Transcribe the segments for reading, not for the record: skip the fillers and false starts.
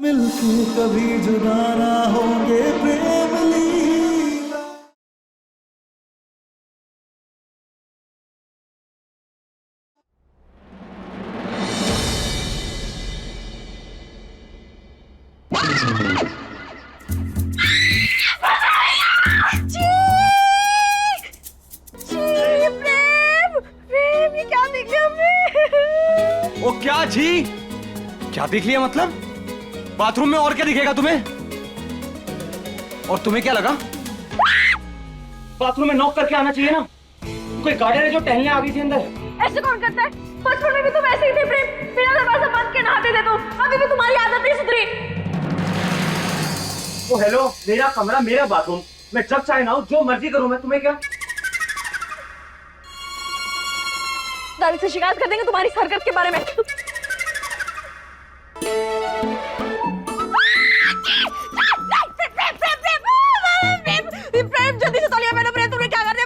मिलके कभी जुदा ना होंगे प्रेम लीला। प्रेम, ये क्या देख लिया हमने? ओ क्या जी, क्या देख लिया मतलब? बाथरूम में और क्या दिखेगा तुम्हें? और तुम्हें क्या लगा? बाथरूम में नॉक करके आना चाहिए ना। कोई गार्डन है जो टहलने आ गई थी अंदर। ऐसे कौन करता है? बचपन में भी तुम ऐसे ही थे प्रेम, बिना दरवाजा बंद के नहाते थे तुम। अभी भी तुम्हारी आदत नहीं सुधरी। ओ हेलो, मेरा कमरा मेरा बाथरूम, मैं जब चाहे नहाऊं, जो मर्जी करूं मैं, तुम्हें क्या? दादी से शिकायत कर देंगे तुम्हारी हरकत के बारे में। प्रेम जल्दी से तौलिया पहनो। प्रेम तुमने क्या कर दिया?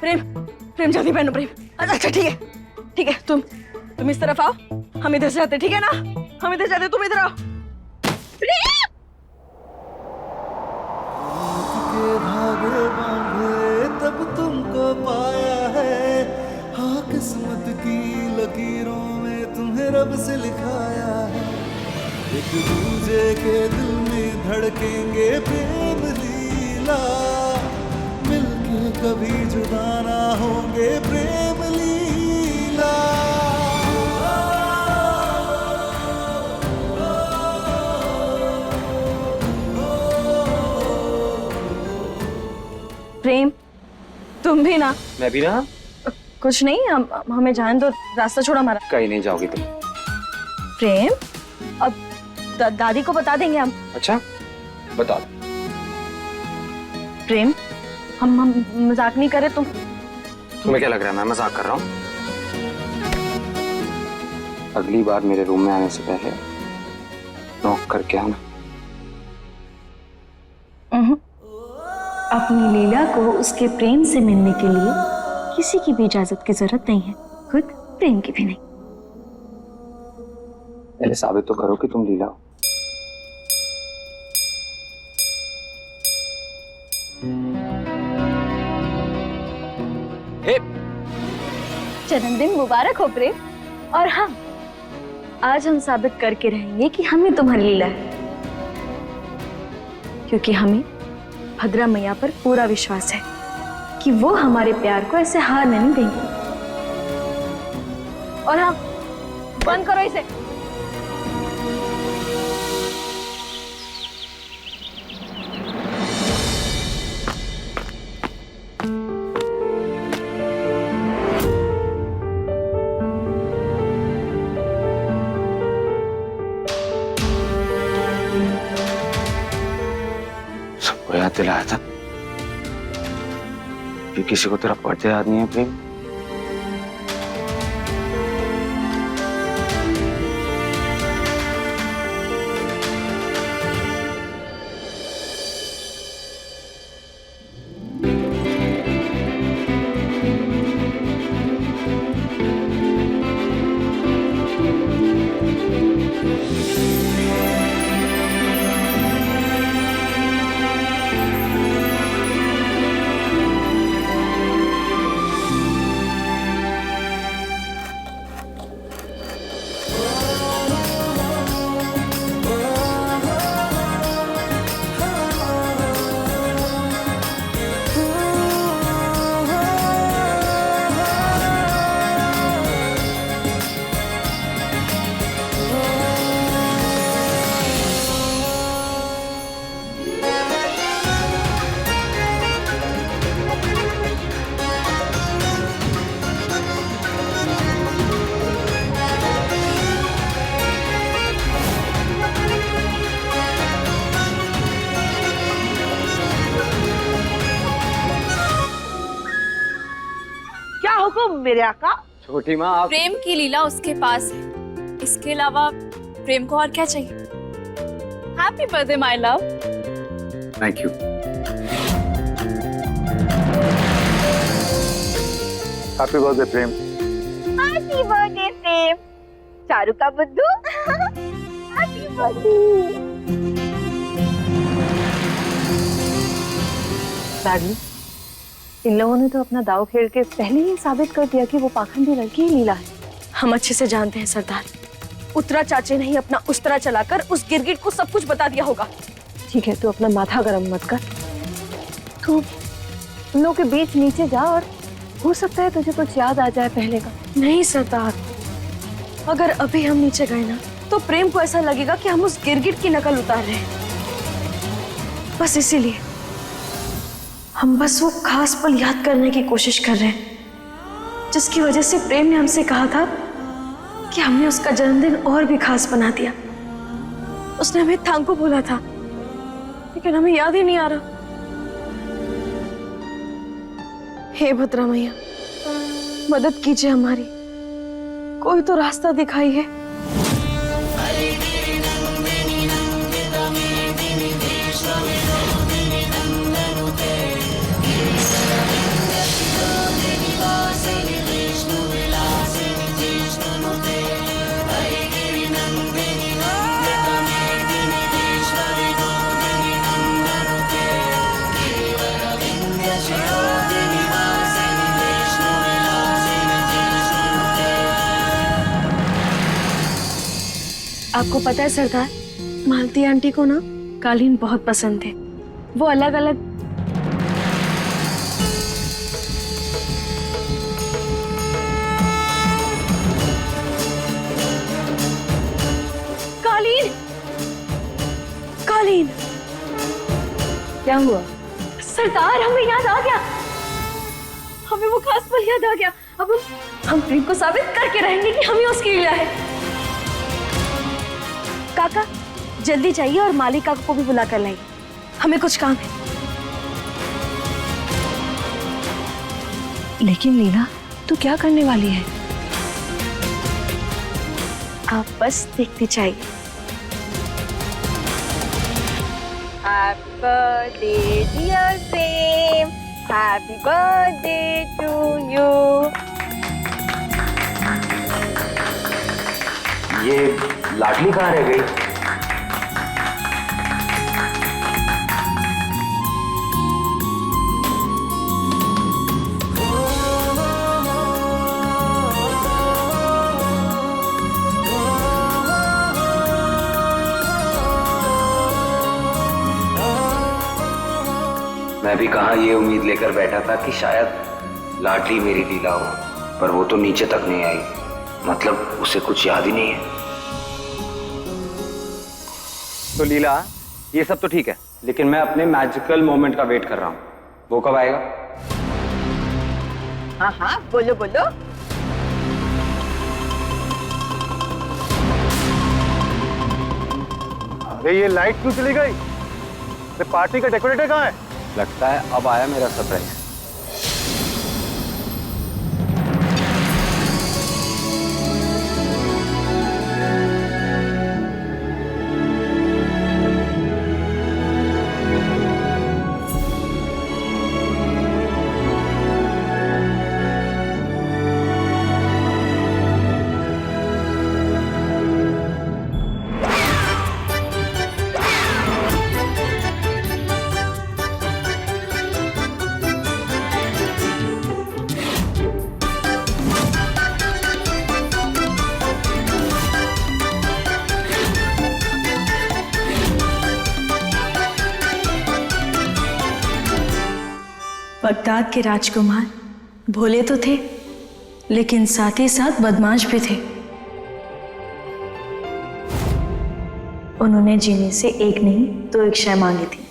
प्रेम प्रेम जल्दी पहनो प्रेम। अच्छा ठीक है तुम इस तरफ आओ, हम इधर से आते, ठीक है ना? हम इधर जाते, तुम इधर आओ। के धागे बांधे तब तुमको पाया है, हाँ किस्मत की लकीरों में तुम्हें रब से लिखाया है। एक दूजे के दिल में धड़केंगे प्रेम लीला, मिलके कभी जुदा ना होंगे प्रेम लीला। प्रेम तुम भी ना। मैं भी ना। कुछ नहीं, हमें जाने दो, रास्ता छोड़ा हमारा। कहीं नहीं जाओगी तुम। प्रेम अब दादी को बता देंगे हम। अच्छा बता दो। प्रेम हम मजाक नहीं करे। तुम्हें क्या लग रहा है मैं मजाक कर रहा हूँ? अगली बार मेरे रूम में आने से पहले नॉक करके आना। अपनी लीला को उसके प्रेम से मिलने के लिए किसी की भी इजाजत की जरूरत नहीं है, खुद प्रेम की भी नहीं। पहले साबित तो करो कि तुम लीला हो। जन्मदिन मुबारक हो प्रेम। और हाँ, आज हम साबित करके रहेंगे कि हमें तुम्हारी लीला है, क्योंकि हमें भद्रा मैया पर पूरा विश्वास है कि वो हमारे प्यार को ऐसे हारने नहीं देंगी। और हाँ, बंद करो इसे। सबको याद दिलाया था कि किसी को तेरा बर्थडे याद नहीं है प्रेम। मेरे आका। छोटी माँ आप। प्रेम की लीला उसके पास है, इसके अलावा प्रेम को और क्या चाहिए? Happy birthday my love. Thank you. Happy birthday Prem. Happy birthday Prem. Charu का बुद्धू। हैप्पी लाडली, इन लोगों ने तो अपना दाव खेल के पहले ही साबित कर दिया कि वो पाखंडी लड़की ही लीला है। हम अच्छे से जानते हैं सरदार, उत्तरा चाचे ने ही अपना उस्तरा चलाकर उस गिरगिट को सब कुछ बता दिया होगा। ठीक है, तू अपना माथा गरम मत कर। तू उन लोगों के बीच नीचे जा और हो सकता है तुझे कुछ याद आ जाए पहले का। नहीं सरदार, अगर अभी हम नीचे गए ना तो प्रेम को ऐसा लगेगा कि हम उस गिरगिट की नकल उतार रहे हैं। बस इसीलिए हम बस वो खास पल याद करने की कोशिश कर रहे हैं जिसकी वजह से प्रेम ने हमसे कहा था कि हमने उसका जन्मदिन और भी खास बना दिया। उसने हमें थैंक यू बोला था, लेकिन हमें याद ही नहीं आ रहा। हे भद्रा मैया, मदद कीजिए हमारी, कोई तो रास्ता दिखाई है। आपको पता है सरदार, मालती आंटी को ना कालीन बहुत पसंद थे। वो अलग अलग कालीन कालीन क्या हुआ? सरदार, हमें याद आ गया, हमें वो खास पल याद आ गया। अब हम प्रेम को साबित करके रहेंगे कि हम ही उसकी लीला है। काका जल्दी जाइए और माली काका को भी बुला कर लाइए, हमें कुछ काम है। लेकिन लीला, तू क्या करने वाली है? आप बस देखते जाइए। Happy birthday dear Prem, happy birthday to you. ये लाडली कहाँ रह गई? मैं भी कहाँ ये उम्मीद लेकर बैठा था कि शायद लाडली मेरी लीला हो, पर वो तो नीचे तक नहीं आई। मतलब उसे कुछ याद ही नहीं है। तो लीला, ये सब तो ठीक है, लेकिन मैं अपने मैजिकल मोमेंट का वेट कर रहा हूँ। वो कब आएगा? हाँ हाँ, बोलो बोलो। अरे ये लाइट क्यों चली गई? अरे पार्टी का डेकोरेटर कहाँ है? लगता है अब आया मेरा सरप्राइज। बगदाद के राजकुमार भोले तो थे, लेकिन साथ ही साथ बदमाश भी थे। उन्होंने जीने से एक नहीं तो एक शय मांगी थी।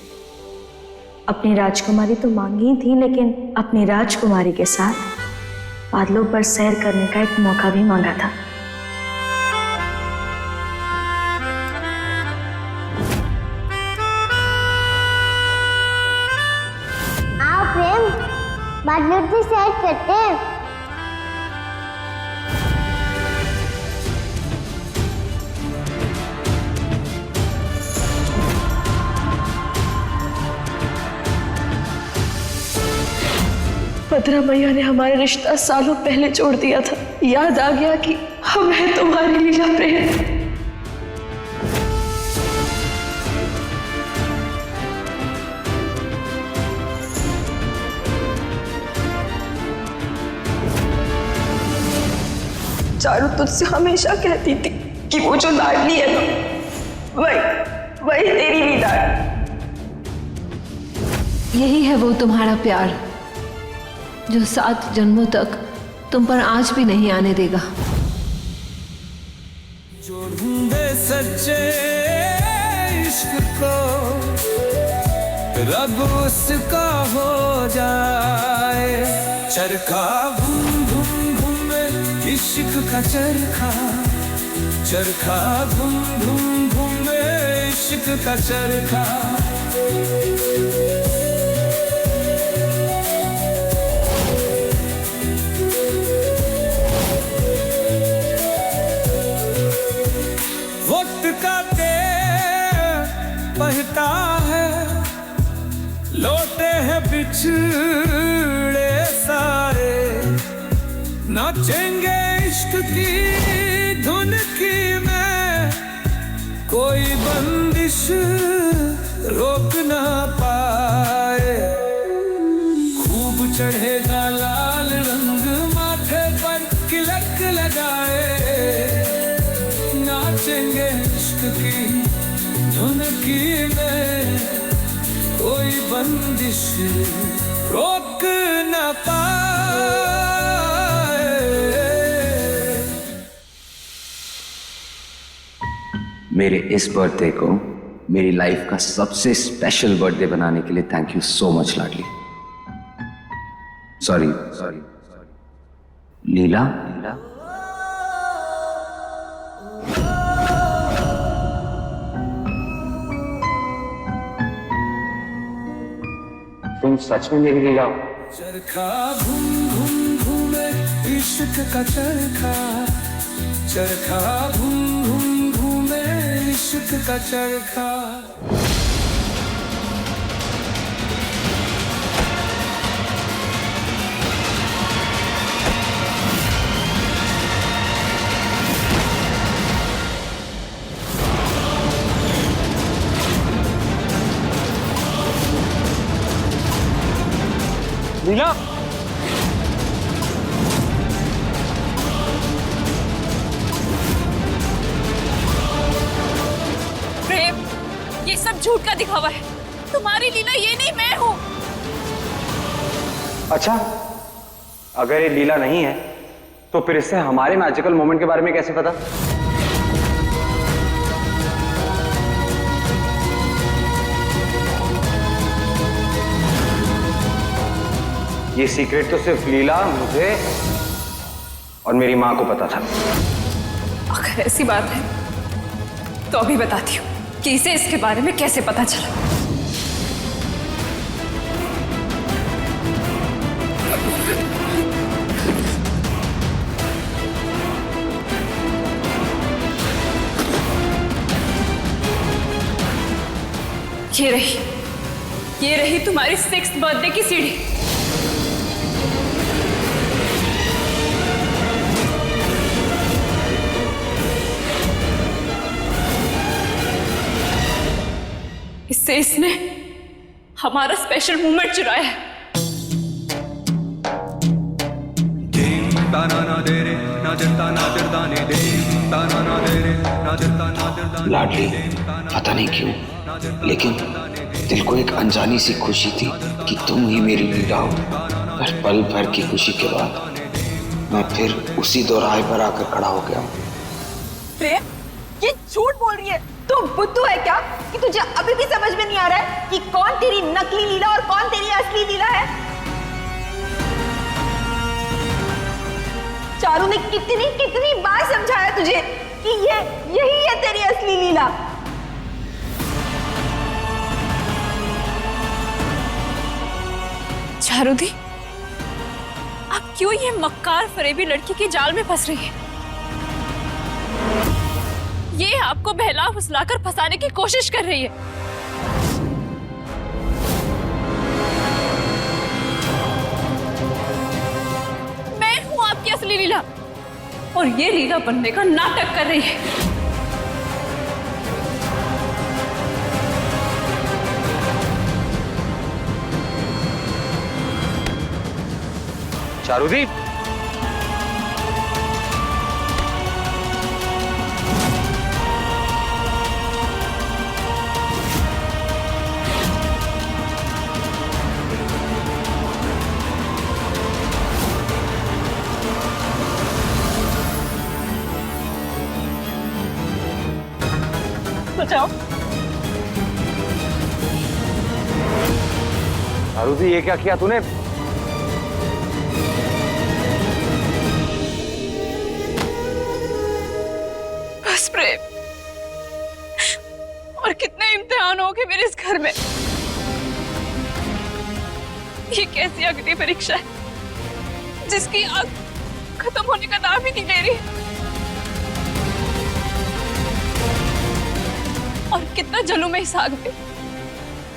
अपनी राजकुमारी तो मांगी ही थी, लेकिन अपनी राजकुमारी के साथ बादलों पर सैर करने का एक मौका भी मांगा था। बादलों से सैर करते हैं। भद्रा मैया ने हमारा रिश्ता सालों पहले जोड़ दिया था। याद आ गया कि हम है तुम्हारी लीला प्रेम। चारू तुझसे हमेशा कहती थी कि वो जो लाडली है ना, वही तेरी लीला है। यही है वो तुम्हारा प्यार जो 7 जन्मों तक तुम पर आंच भी नहीं आने देगा। जो ढूंढे सच्चे इश्क को रब उसका हो जाए। चरखा घूम घूम घूमे इश्क का चरखा, चरखा घूम घूम घूमे इश्क का चरखा। वक्त का तेर बहता है, लौटे हैं बिछड़े सारे, नाचेंगे इश्क की धुन की में, कोई बंदिश रोक ना पाए। खूब चढ़ेगा लाल रंग माथे पर तिलक लगाए, नाचेंगे इश्क की धुन की में, कोई बंदिश रोक न पाए। मेरे इस बर्थडे को मेरी लाइफ का सबसे स्पेशल बर्थडे बनाने के लिए थैंक यू सो मच लाडली। सॉरी लीला। तुम सच में मेरी लीला हो? चरखा घूम घूम घूमे इश्क का चरखा, चरखा घूम घूम घूमे इश्क का चरखा। लीला, प्रेम, ये सब झूठ का दिखावा है। तुम्हारी लीला ये नहीं, मैं हूं। अच्छा अगर ये लीला नहीं है तो फिर इससे हमारे मैजिकल मोमेंट के बारे में कैसे पता? ये सीक्रेट तो सिर्फ लीला, मुझे और मेरी मां को पता था। अगर ऐसी बात है तो अभी बताती हूँ कि इसे इसके बारे में कैसे पता चला। ये रही तुम्हारी 6th बर्थडे की सीढ़ी। इससे इसने हमारा स्पेशल मोमेंट चुराया है। लाडली, पता नहीं क्यों लेकिन दिल को एक अनजानी सी खुशी थी कि तुम ही मेरी लीला हो। पर पल भर की खुशी के बाद मैं फिर उसी दोराहे पर आकर खड़ा हो गया हूँ। प्रेम, ये झूठ बोल रही है। तू बुद्धू है क्या कि तुझे अभी भी समझ में नहीं आ रहा है कि कौन तेरी नकली लीला और कौन तेरी असली लीला है? चारू ने कितनी बार समझाया तुझे कि यही है तेरी असली लीला। चारू दी, आप क्यों ये मक्कार फरेबी लड़की के जाल में फंस रही है? ये आपको बहला फुसलाकर फंसाने की कोशिश कर रही है। मैं हूं आपकी असली लीला और ये लीला बनने का नाटक कर रही है। चारूदी, आरुषि, ये क्या किया तूने? बस प्रेम, और कितने इम्तिहान हो गए मेरे इस घर में। ये कैसी अग्नि परीक्षा है जिसकी आग खत्म होने का नाम ही नहीं ले रही। और कितना जलूं मैं इस आग में,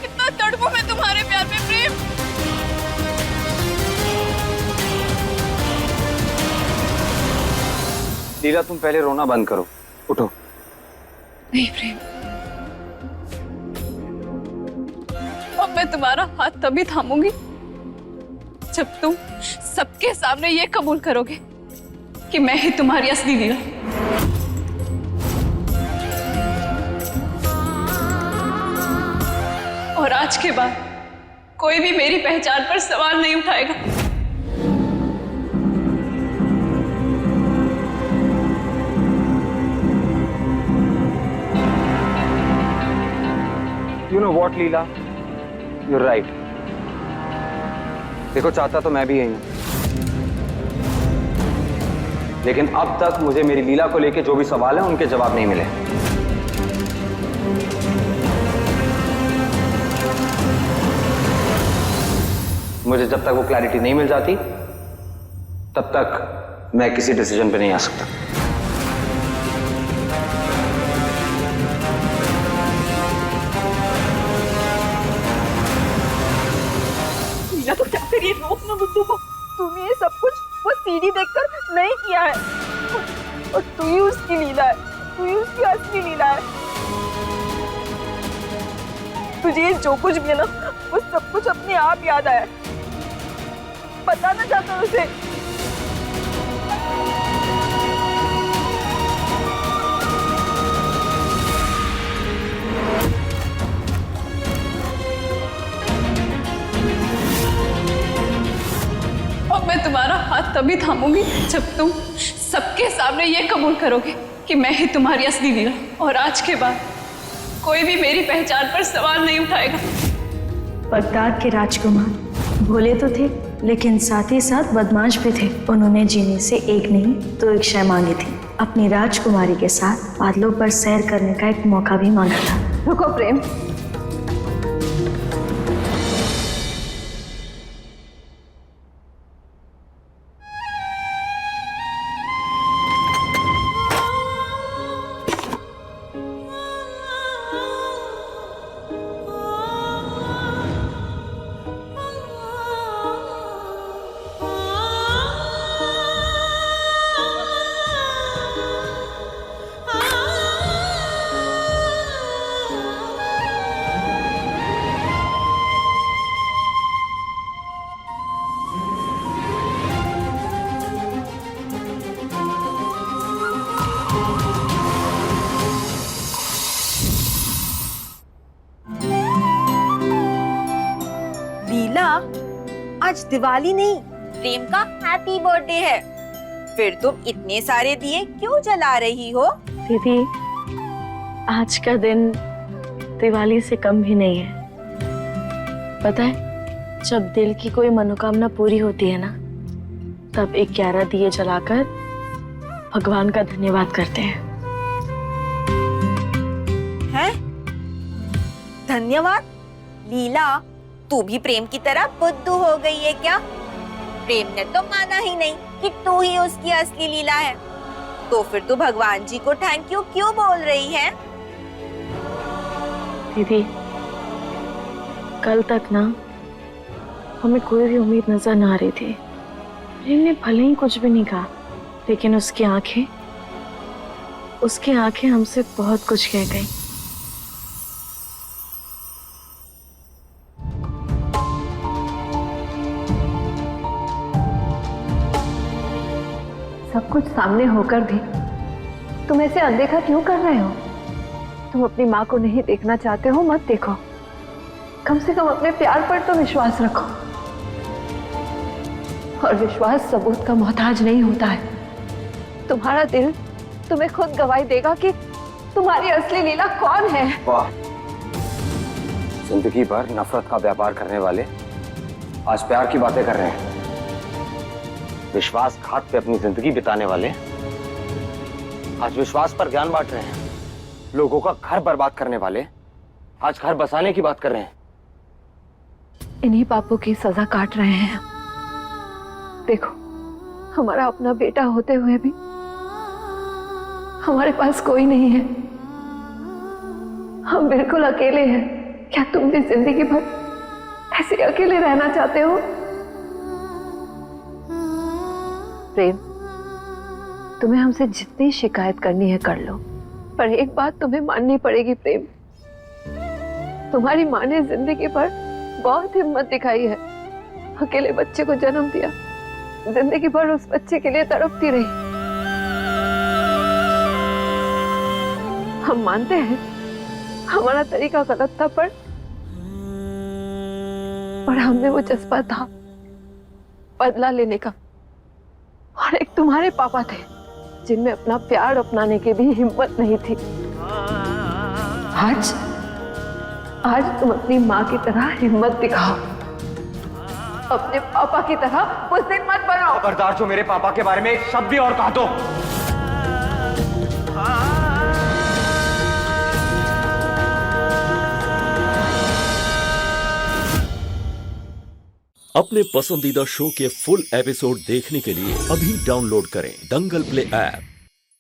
कितना तड़पूं मैं तुम्हारे प्यार में प्रेम। लीला, तुम पहले रोना बंद करो, उठो। नहीं प्रेम, अब मैं तुम्हारा हाथ तभी थामूंगी जब तुम सबके सामने ये कबूल करोगे कि मैं ही तुम्हारी असली लीला। और आज के बाद कोई भी मेरी पहचान पर सवाल नहीं उठाएगा। You know what, Leela? You're right. देखो, चाहता तो मैं भी यही हूं, लेकिन अब तक मुझे मेरी लीला को लेके जो भी सवाल है उनके जवाब नहीं मिले। मुझे जब तक वो क्लैरिटी नहीं मिल जाती तब तक मैं किसी डिसीजन पे नहीं आ सकता। लीला, तो क्या करिए, रोक ना बुद्धू को। तूने ये सब कुछ वो सीडी देखकर नहीं किया है, और तू ही उसकी लीला है, तू ही उसकी असली लीला है। तुझे ये जो कुछ भी है ना, वो सब कुछ अपने आप याद आया। बताना चाहता हूँ उसे। अब मैं तुम्हारा हाथ तभी थामूंगी जब तुम सबके सामने ये कबूल करोगे कि मैं ही तुम्हारी असली लीला। और आज के बाद कोई भी मेरी पहचान पर सवाल नहीं उठाएगा। बगदाद के राजकुमार भोले तो थे, लेकिन साथ ही साथ बदमाश भी थे। उन्होंने जीने से एक नहीं तो एक शय मांगी थी। अपनी राजकुमारी के साथ बादलों पर सैर करने का एक मौका भी मांगा था। रुको प्रेम, आज दिवाली नहीं, प्रेम का हैप्पी बर्थडे है। फिर तुम इतने सारे दिए क्यों जला रही हो? दीदी, आज का दिन दिवाली से कम भी नहीं है। पता है, जब दिल की कोई मनोकामना पूरी होती है ना, तब 11 दिए जलाकर भगवान का धन्यवाद करते हैं। हैं? धन्यवाद? लीला, तू भी प्रेम की तरह बुद्धू हो गई है क्या? प्रेम ने तो माना ही नहीं कि तू ही उसकी असली लीला है, तो फिर तू भगवान जी को थैंक यू क्यों बोल रही है? दीदी, कल तक ना हमें कोई भी उम्मीद नजर ना आ रही थी। प्रेम ने भले ही कुछ भी नहीं कहा, लेकिन उसकी आंखें हमसे बहुत कुछ कह गई। सब कुछ सामने होकर भी तुम ऐसे अनदेखा क्यों कर रहे हो? तुम अपनी माँ को नहीं देखना चाहते हो, मत देखो। कम से कम अपने प्यार पर तो विश्वास रखो। और विश्वास सबूत का मोहताज नहीं होता है। तुम्हारा दिल तुम्हें खुद गवाही देगा कि तुम्हारी असली लीला कौन है। वाह, जिंदगी भर नफरत का व्यापार करने वाले आज प्यार की बातें कर रहे हैं, विश्वासघात पे अपनी जिंदगी बिताने वाले आज विश्वास पर ज्ञान बांट रहे हैं, लोगों का घर बर्बाद करने वाले आज घर बसाने की बात कर रहे हैं। इन्हीं पापों की सजा काट रहे हैं। देखो, हमारा अपना बेटा होते हुए भी हमारे पास कोई नहीं है। हम बिल्कुल अकेले हैं। क्या तुम भी जिंदगी भर ऐसे अकेले रहना चाहते हो? प्रेम, तुम्हें हमसे जितनी शिकायत करनी है कर लो, पर एक बात तुम्हें माननी पड़ेगी प्रेम। तुम्हारी माँ ने जिंदगी भर बहुत हिम्मत दिखाई है, अकेले बच्चे को जन्म दिया, जिंदगी भर उस बच्चे के लिए तड़पती रही। हम मानते हैं हमारा तरीका गलत था, पर हमें वो जज्बा था बदला लेने का। और एक तुम्हारे पापा थे जिनमें अपना प्यार अपनाने की भी हिम्मत नहीं थी। आज तुम अपनी माँ की तरह हिम्मत दिखाओ, अपने पापा की तरह बुज़दिल मत बनो। खबरदार, जो मेरे पापा के बारे में एक शब्द भी और कहा तो। अपने पसंदीदा शो के फुल एपिसोड देखने के लिए अभी डाउनलोड करें दंगल प्ले ऐप।